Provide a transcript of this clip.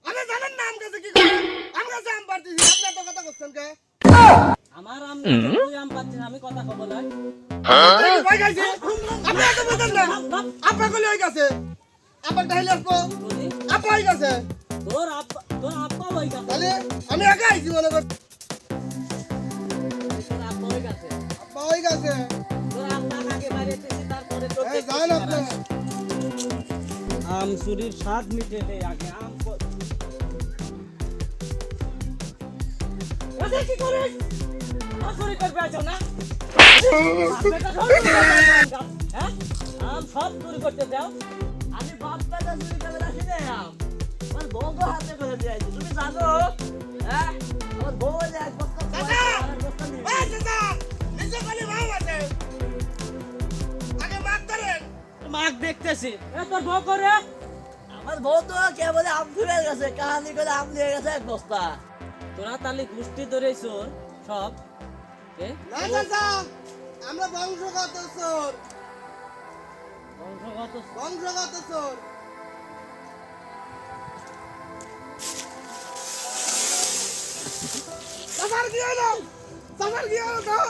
আরে জানেন না আম গাছে কি করে? আম গাছে আম পাড়তেছি, আপনি এত কথা করছেন কে? আমার আম গাছে তুই আম পাচ্ছিস, আমি কথা কব না। এই ভাই গাইছে, আপনি এত বুঝেন না? আপা কলি হয়ে গেছে, আপা ডাইলে আসবো, বলি, আপা হয়ে গেছে। তোর আব্বা হয়ে গেছে। তাহলে আমি একা আইছি মনে করছি, তোর আব্বা হয়ে গেছে। আপা হয়ে গেছে। তোর আব্বা আগে বাড়িতেছি, তারপরে তোর এই যান আপনি। আম চুরির স্বাদ মিটে দে আগে আম কি করিস? চুরি করবে আছো না? হ্যাঁ? আম সব চুরি করতে দাও। আমি বাপ বেটা চুরি করে রাখি রে আম। আমার বউ তো হাতে করে দিয়েছে, তুমি জানো? হ্যাঁ? আমার বউ যে এক বস্তা চাচা! আর এক বস্তা নিয়ে এই চাচা, নিচে খালি ভাব আছে। আগে মাছ ধরেন। মাগ দেখতেছি। এ তোর বউ করে? আমার বউ তো কে বলে আম ফিরে গেছে, কাহানি করে আম নিয়ে গেছে এক বস্তা। তোরা তালি গোষ্ঠী ধরেছ সব। এ? না চাচা, আমরা বংশগত চোর, বংশগত বংশগত চোর। চাচার কি হলো? চাচার কি হলো তো?